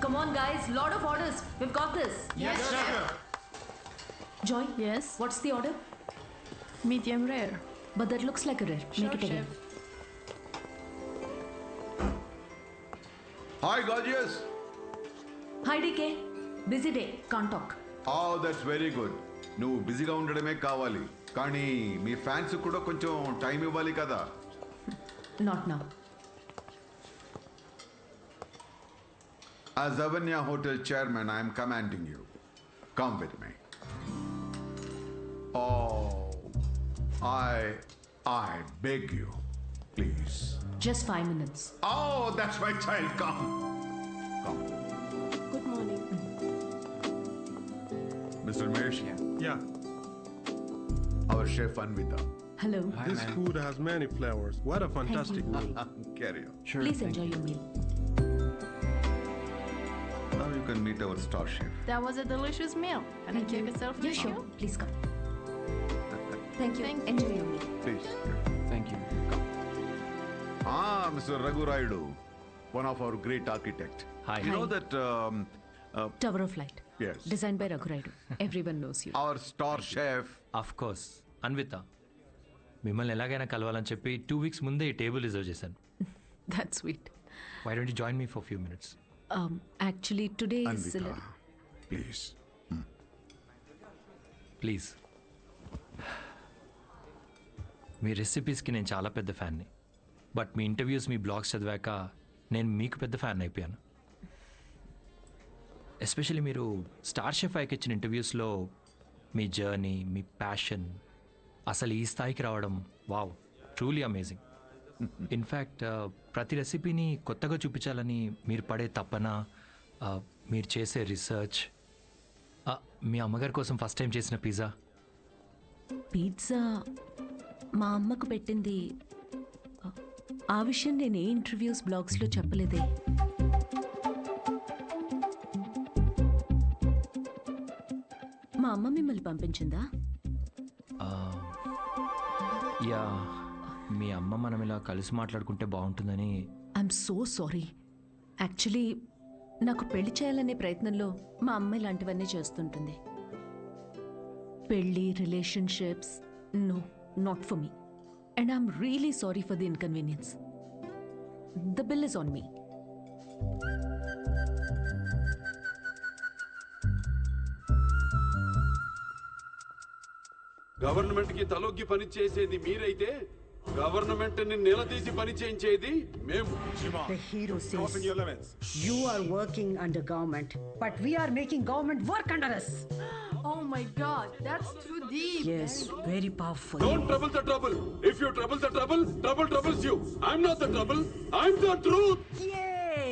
Come on, guys. Lot of orders. We've got this. Yes, chef. Joy. Yes. What's the order? Medium rare. But that looks like a rare. Sure, Make it again. chef. Hi, gorgeous. Hi, DK. Busy day. Can't talk. Oh, that's very good. నువ్వు బిజీగా ఉండడమే కావాలి కానీ మీ fans కూడా కొంచెం time ఇవ్వాలి కదా. Not now. As Avanya Hotel chairman, I am commanding you. Come with me. Oh, I beg you, please. Just 5 minutes. Oh, that's my child. Come. Good morning. Mr. Mesh, Yeah, our chef Anvita. Hello. this food has many flavors. What a fantastic meal. Carry on. Please enjoy your meal. Now you can meet our star chef. That was a delicious meal. Can I take a selfie? Yeah, sure. Please come. Thank you. Thank you. Enjoy your meal. Please. Thank you. Mr. Raghu Raidu, one of our great architect. Hi. You know that Tower of Light. yes, Designed by Raghu Raidu. Everyone knows you. our star chef. Of course Anvita మిమ్మల్ని ఎలాగైనా కలవాలని చెప్పి 2 weeks ముందే ఈ table reserve చేశాను. That's sweet. Why don't you join me for few minutes? Actually, today is... Anvita, please. Please. మీ రెసిపీస్కి నేను చాలా పెద్ద ఫ్యాన్ని, బట్ మీ ఇంటర్వ్యూస్ మీ బ్లాగ్స్ చదివాక నేను మీకు పెద్ద ఫ్యాన్ అయిపోయాను. ఎస్పెషల్లీ మీరు స్టార్ షెఫ్ ఐకి ఇచ్చిన ఇంటర్వ్యూస్లో మీ జర్నీ, మీ ప్యాషన్, అసలు ఈ స్థాయికి రావడం వావ్, ట్రూలీ అమేజింగ్. ఇన్ఫ్యాక్ట్ ప్రతి రెసిపీని కొత్తగా చూపించాలని మీరు పడే తపన, మీరు చేసే రీసెర్చ్, మీ అమ్మగారి కోసం ఫస్ట్ టైం చేసిన పిజ్జా. పిజ్జా మా అమ్మకు పెట్టింది. ఆ విషయం నేను ఏ ఇంటర్వ్యూస్ బ్లాగ్స్లో చెప్పలేదే. మా అమ్మ మిమ్మల్ని పంపించిందా? యా, మీ అమ్మ మనం ఇలా కలిసి మాట్లాడుకుంటే బాగుంటుందని. I'm so sorry. యాక్చువల్లీ నాకు పెళ్లి చేయాలనే ప్రయత్నంలో మా అమ్మ ఇలాంటివన్నీ చేస్తుంటుంది. పెళ్ళి, relationships, no, not for me. And I'm really sorry for the inconvenience. The bill is on me. Government కి తలొగ్గి పని చేసేది మీరైతే గవర్నమెంట్ ని నిలదీసి పని చేయించేది మేము. The hero says you are working under government, but we are making government work under us. Oh my God, that's too deep. Yes, very powerful. Don't trouble the trouble. If you trouble the trouble, trouble troubles you. I'm not the trouble. I'm the truth. Yay!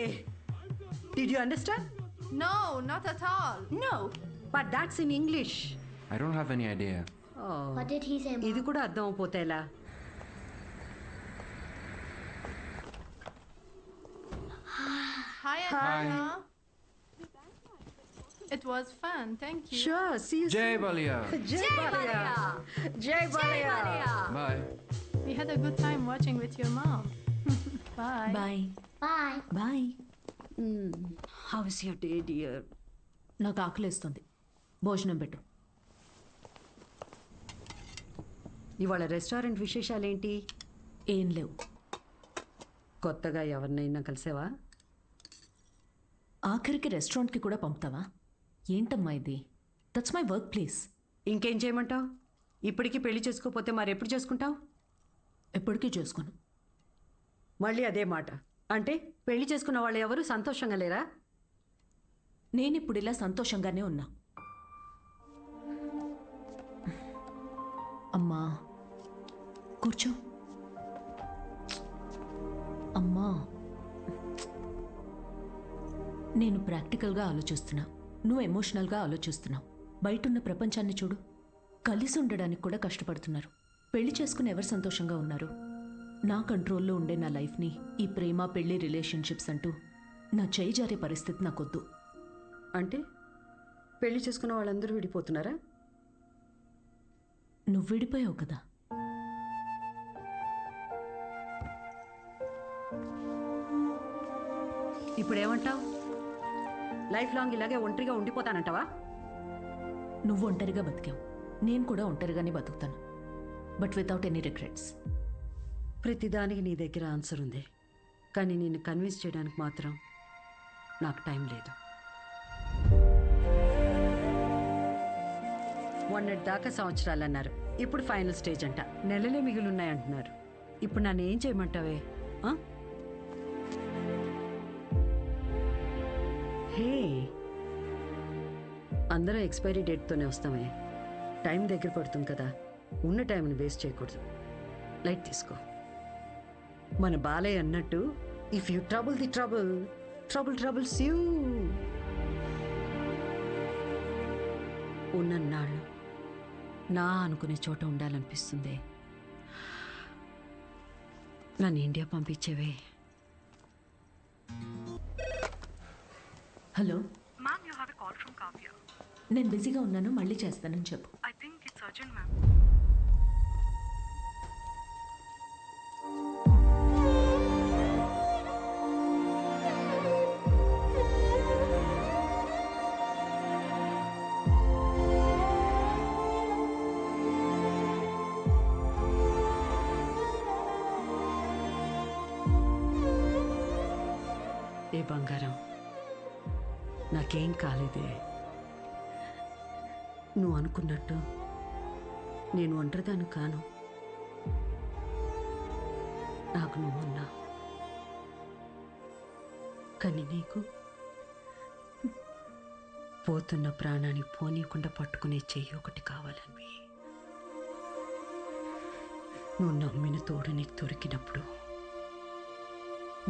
Did you understand? No, not at all. No, but that's in English. I don't have any idea. Oh, What did he say, ఇది Mom? కూడా అర్థం అయిపోతే ఎలా? Hi, Anna. It was fun. Thank you. Sure, see you Jai soon. Balia. Jai Balia. Jai Balia. Bye. We had a good time watching with your mom. Bye. Bye Bye. Bye. How is your day, dear? నాకు ఆకలేస్తుంది. భోజనం పెట్టు. ఇవాళ restaurant విశేషాలేంటి? ఏం లేవు. కొత్తగా ఎవరినైనా కలిసావా? ఆఖరికి రెస్టారెంట్కి కూడా పంపుతావా? ఏంటమ్మా ఇది? That's my work place. ఇంకేం చేయమంటావు? ఇప్పటికీ పెళ్లి చేసుకోకపోతే మరెప్పుడు చేసుకుంటావు? ఎప్పటికీ చేసుకోను. మళ్ళీ అదే మాట. అంటే పెళ్లి చేసుకున్న వాళ్ళు ఎవరు సంతోషంగా లేరా? నేనిప్పుడు ఇలా సంతోషంగానే ఉన్నా. అమ్మా కూర్చో. అమ్మా, నేను ప్రాక్టికల్గా ఆలోచిస్తున్నా, నువ్వు ఎమోషనల్గా ఆలోచిస్తున్నావు. బయటున్న ప్రపంచాన్ని చూడు, కలిసి ఉండడానికి కూడా కష్టపడుతున్నారు. పెళ్లి చేసుకుని ఎవరు సంతోషంగా ఉన్నారు? నా కంట్రోల్లో ఉండే నా లైఫ్ని ఈ ప్రేమ, పెళ్లి, రిలేషన్షిప్స్ అంటూ నా చేయి జారే పరిస్థితి నాకొద్దు. అంటే పెళ్లి చేసుకున్న వాళ్ళందరూ విడిపోతున్నారా? నువ్వు విడిపోయావు కదా. ఇప్పుడేమంటావు? లైఫ్ లాంగ్ ఇలాగే ఒంటరిగా ఉండిపోతానంటావా? నువ్వు ఒంటరిగా బతికావు, నేను కూడా ఒంటరిగానే బతుకుతాను, బట్ వితౌట్ ఎనీ రిగ్రెట్స్. ప్రతిదానికి నీ దగ్గర ఆన్సర్ ఉంది, కానీ నిన్ను కన్విన్స్ చేయడానికి మాత్రం నాకు టైం లేదు. మొన్నటి దాకా సంవత్సరాలు అన్నారు, ఇప్పుడు ఫైనల్ స్టేజ్ అంట. నెలలే మిగులున్నాయంటున్నారు. ఇప్పుడు నన్ను ఏం చేయమంటావే? హే, అందరం ఎక్స్పైరీ డేట్తోనే వస్తామే. టైం దగ్గర పడుతుంది కదా, ఉన్న టైంని వేస్ట్ చేయకూడదు. లైట్ తీసుకో. మన బాలయ్య అన్నట్టు, if you trouble the trouble, trouble troubles you. ఉన్నన్నాళ్ళు నా అనుకునే చోట ఉండాలనిపిస్తుంది. నన్ను ఇండియా పంపించేవే. Hello, Ma'am, you have a call from Kavya. నేను బిజీగా ఉన్నాను, మళ్ళీ చేస్తానని చెప్పు. I think it's urgent, ma'am. ఏ బంగారం, నాకేం కాలేదే. నువ్వు అనుకున్నట్టు నేను ఒంటరిదాన్ని కాను. నాకు నువ్వున్నా, కానీ నీకు పోతున్న ప్రాణాన్ని పోనీయకుండా పట్టుకునే చెయ్యి ఒకటి కావాలని. నువ్వు నమ్మిన తోడు నీకు దొరికినప్పుడు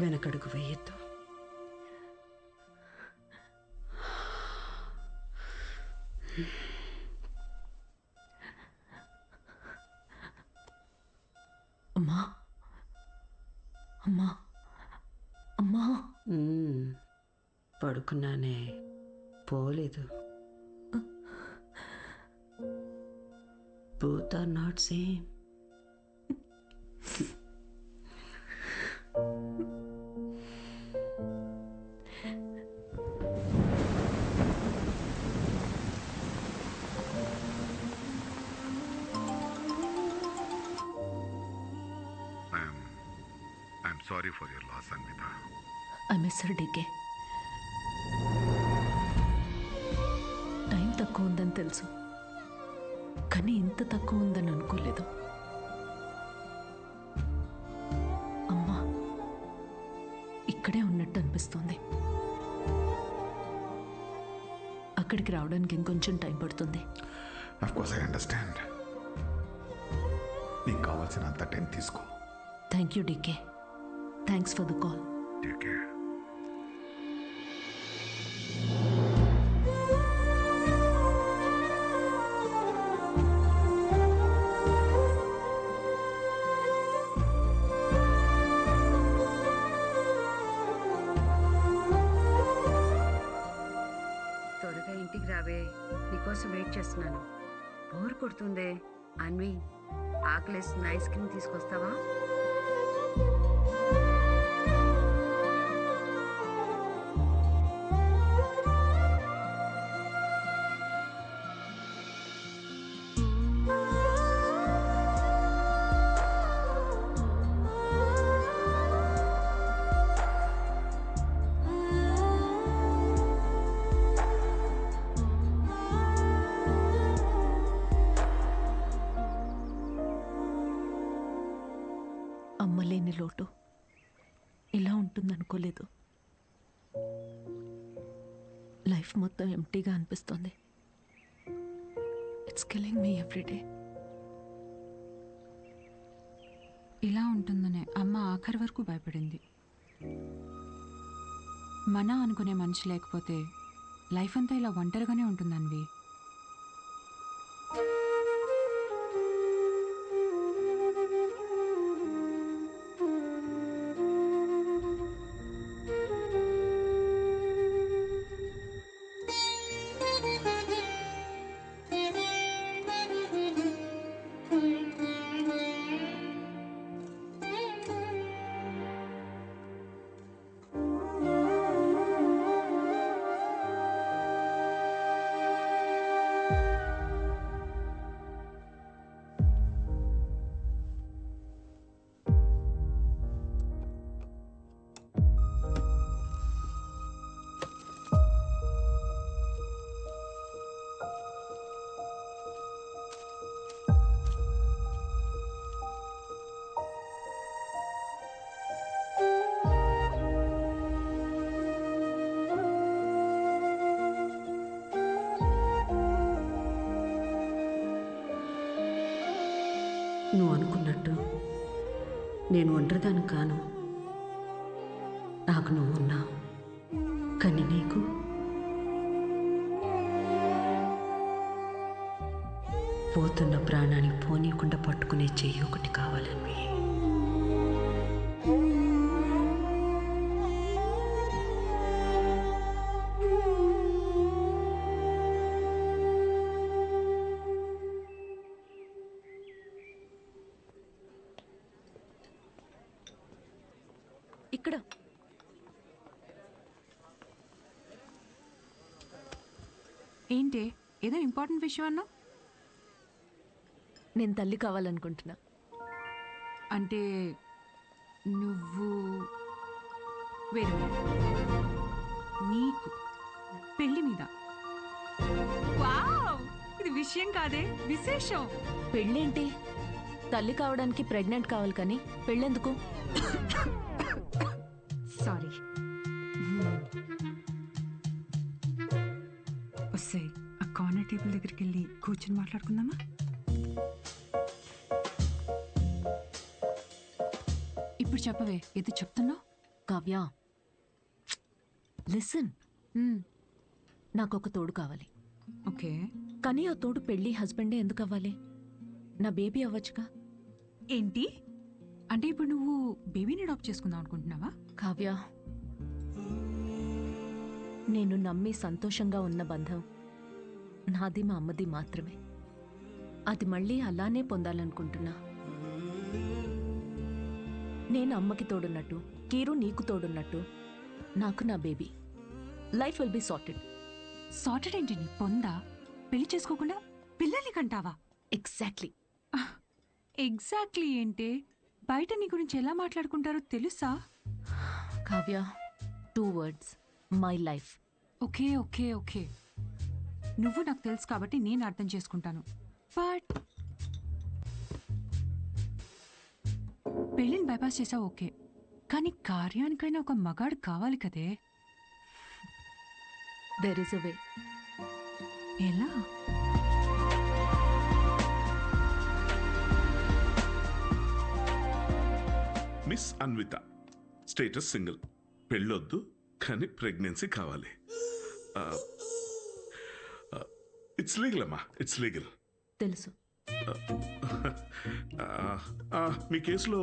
వెనకడుగు వేయొద్దు. అమ్మా, అమ్మా, అమ్మా. పడుకున్నానే, పోలేదు. Both are not same. I'm sorry for your loss, Anvita. I miss her DK. Time తక్కువ ఉందని తెలుసు, కానీ ఇంత తక్కువ ఉందని అనుకోలేదు. అమ్మా ఇక్కడే ఉన్నట్టు అనిపిస్తుంది. అక్కడికి రావడానికి ఇంకొంచెం టైం పడుతుంది. Of course, I understand. నీకు కావాల్సినంత టైం తీసుకో. Thank you DK. Thanks for the call. Take care. త్వరగా ఇంటికి రావే, నీకోసం వెయిట్ చేస్తున్నాను. బోర్ కొడుతుందే. అన్వి, ఆకలేస్తుంది, ఐస్ క్రీమ్ తీసుకొస్తావా? అమ్మలేని లోటు ఇలా ఉంటుందనుకోలేదు. లైఫ్ మొత్తం ఎంటీగా అనిపిస్తుంది. It's killing me every day. ఇలా ఉంటుందనే అమ్మ ఆఖరి వరకు భయపడింది. మన అనుకునే మనిషి లేకపోతే లైఫ్ అంతా ఇలా ఒంటరిగానే ఉంటుందన్వి. నేను ఒంటరిదాన్ని కాను. నాకు నువ్వు ఉన్నావు, కానీ నీకు పోతున్న ప్రాణాన్ని పోనీయకుండా పట్టుకునే చెయ్యి ఒకటి కావాలని. ఇక్కడ ఏంటి ఏదో ఇంపార్టెంట్ విషయం అన్నా? నేను తల్లి కావాలనుకుంటున్నా. అంటే నువ్వు వేరే నీకు పెళ్లి మీద. వావ్, ఇది విషయం కాదే, విశేషం. పెళ్ళేంటి? తల్లి కావడానికి ప్రెగ్నెంట్ కావాలి, కానీ పెళ్ళెందుకు? సారీ. వస్తే ఆ కార్నర్ టేబుల్ దగ్గరికి వెళ్ళి కూర్చొని మాట్లాడుకుందామా? ఇప్పుడు చెప్పవే, ఏదో చెప్తున్నావు. కావ్య, లిసన్. నాకు ఒక తోడు కావాలి. ఓకే, కానీ ఆ తోడు పెళ్ళి హస్బెండే ఎందుకు అవ్వాలి? నా బేబీ అవ్వచ్చుగా. ఏంటి అంటే ఇప్పుడు నువ్వు బేబీని అడాప్ట్ చేసుకుందాం అనుకుంటున్నావా? కావ్య, నేను నమ్మి సంతోషంగా ఉన్న బంధం నాది మా అమ్మది మాత్రమే. అది మళ్ళీ అలానే పొందాలనుకుంటున్నా. నేను అమ్మకి తోడున్నట్టు, కీరు నీకు తోడున్నట్టు, నాకు నా baby. Life will be sorted. Sorted ఏంటి నీ పొందా? పెళ్లి చేసుకోకుండా పిల్లల్ని కంటావా? ఎగ్జాక్ట్లీ. ఎగ్జాక్ట్లీ ఏంటి? బయట నీ గురించి ఎలా మాట్లాడుకుంటారో తెలుసా? Kavya, 2 words, my life. Okay okay okay, నువ్వు నాకు తెలుసు కాబట్టి నేను అర్థం చేసుకుంటాను. బట్ పెళ్ళిని బైపాస్ చేసావు ఓకే, కానీ కార్యానికైనా ఒక మగాడు కావాలి కదే. దెర్ ఇస్ అ వే. ఎలా? మిస్ అన్విత, స్టేటస్ సింగిల్, పెళ్ళొద్దు కానీ ప్రెగ్నెన్సీ కావాలి. ఇట్స్ లీగల్ అమ్మా, ఇట్స్ లీగల్. తెలుసు. మీ కేసులో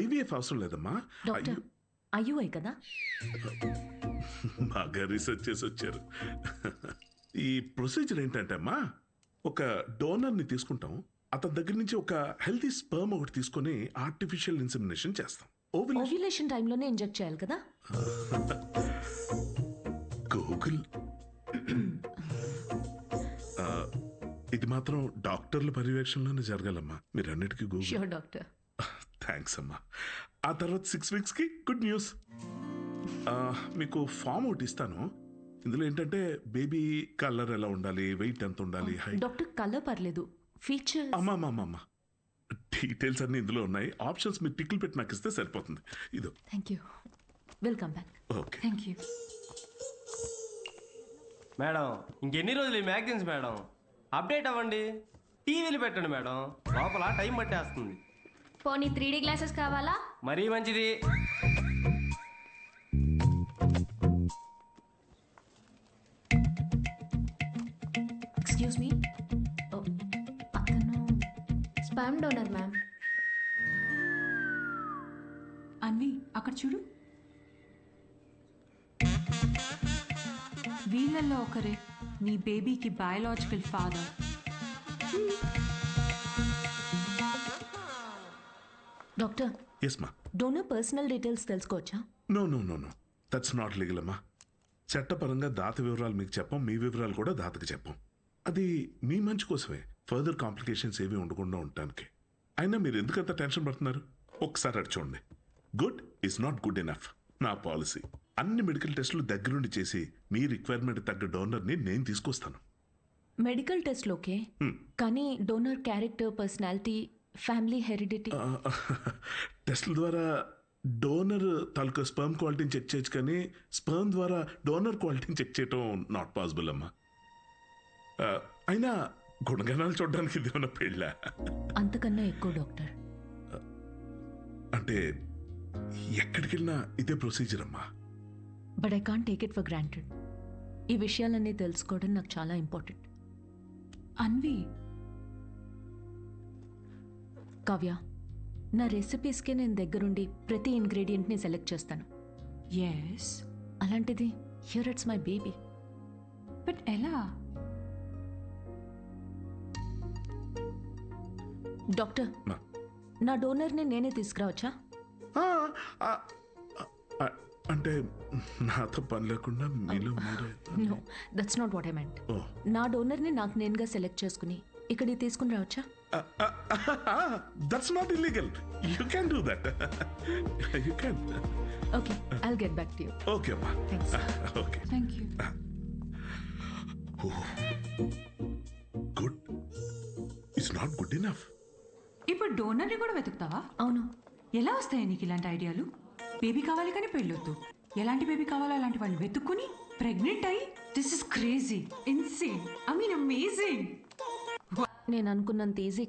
ఐవీఎఫ్ అవసరం లేదమ్మా. డాక్టర్, అయ్యూఐ కదా? బాగా రీసెర్చ్ చేసి వచ్చారు. ఈ ప్రొసీజర్ ఏంటంటే అమ్మా, ఒక డోనర్ని తీసుకుంటాం, అతని దగ్గర నుంచి ఒక హెల్తీ స్పర్మ్ ఒకటి తీసుకొని ఆర్టిఫిషియల్ ఇన్సెమినేషన్ చేస్తాం. ఓవ్యులేషన్ టైంలోనే ఇంజెక్ట్ చేయాలి కదా? గూగుల్. ఇది మాత్రం డాక్టర్ల పర్యవేక్షణలోనే జరగాలమ్మా. మీరన్నిటికీ గూగుల్. Sure doctor. థ్యాంక్స్ అమ్మా. ఆ తర్వాత 6 weeksకి గుడ్ న్యూస్. మీకు ఫామ్ ఒకటి ఇస్తాను. ఇందులో ఏంటంటే బేబీ కలర్ ఎలా ఉండాలి, వెయిట్ ఎంత ఉండాలి, హైట్. డాక్టర్, కలర్ పర్లేదు, ఫీచర్. అమ్మా డీటెయిల్స్ అన్ని ఇందులో ఉన్నాయి. ఆప్షన్స్ మీరు టిక్లు పెట్టి నాకు ఇస్తే సరిపోతుంది. ఇదో. Thank you. Welcome back. Okay. Thank you madam. ఇంకెన్ని రోజులు ఈ మ్యాగజైన్స్ మేడం? అప్డేట్ అవ్వండి, టీవీలు పెట్టండి మేడం, లోపల టైం పట్టేస్తుంది. పోనీ 3D గ్లాసెస్ కావాలా? మరీ మంచిది. ఎక్స్క్యూజ్ మీ, అతను స్పామ్ డోనర్ మ్యామ్. అన్వి, అక్కడ చూడు. వీళ్ళల్లో ఒకరే నీ బేబీకి బయాలజికల్ ఫాదర్. డాక్టర్, ఎస్ మా. డోనర్ పర్సనల్ డీటెయిల్స్ తెలుసుకోవచ్చా? నో దట్స్ నాట్ లీగల్ అమ్మా. చట్టపరంగా దాత వివరాలు మీకు చెప్పం, మీ వివరాలు కూడా దాతకి చెప్పం. అది మీ మంచి కోసమే, ఫర్దర్ కాంప్లికేషన్స్ ఏవి ఉండకుండా ఉండటానికి. అయినా మీరు ఎందుకంత టెన్షన్ పడుతున్నారు? ఒకసారి అడి చూడండి. Good is not good enough. నా పాలసీ అన్ని మెడికల్ టెస్టులు దగ్గరుండి చేసి మీ రిక్వైర్మెంట్ తగ్గ డోనర్ని నేను తీసుకొస్తాను. మెడికల్ టెస్ట్లు ఓకే, కానీ donor character, personality, family heredity. టెస్ట్ల ద్వారా డోనర్ తాలూకా స్పర్మ్ క్వాలిటీని చెక్ చేయొచ్చు, కానీ స్పర్మ్ ద్వారా డోనర్ క్వాలిటీని చెక్ చేయటం నాట్ పాసిబుల్ అమ్మా. అయినా గుణగణాలు చూడడానికి ఇది ఉన్న పెళ్ళ. అంతకన్నా ఎక్కువ డాక్టర్. అంటే ఎక్కడికి వెళ్ళినా ఇదే ప్రొసీజర్ అమ్మా. But I can't take it for granted. ఈ విషయాలన్నీ తెలుసుకోవడం నాకు చాలా ఇంపార్టెంట్. అన్వి, కావ్య, నా రెసిపీస్కే నేను దగ్గరుండి ప్రతి ఇంగ్రీడియంట్ని సెలెక్ట్ చేస్తాను. ఎస్, అలాంటిది here it's my baby. But ఎలా? డాక్టర్, మా. నా డోనర్ని నేనే తీసుకురావచ్చా? ఆ, ఆ, ఆ, అంటే నాతో పని లేకుండా మీలో మీరే. No, that's not what I meant. ఓ. నా డోనర్ని నాకు నేనుగా సెలెక్ట్ చేసుకుని ఇక్కడికి తీసుకుని రావచ్చా? That's not illegal. You can do that. You can. Okay, I'll get back to you. Okay అమ్మా. Thanks. Okay. Thank you. Good. It's not good enough. ఇప్పుడు డోనర్ని కూడా వెతుకుతావా? అవును. ఎలా వస్తాయి నీకు ఇలాంటి ఐడియాలు? బేబీ కావాలి కానీ పెళ్ళొద్దు. ఎలాంటి బేబీ కావాలో అలాంటి వాడిని వెతుక్కుని ప్రెగ్నెంట్ అయ్యి, this is crazy, insane, I mean amazing. నేను అనుకున్నంత ఈజీ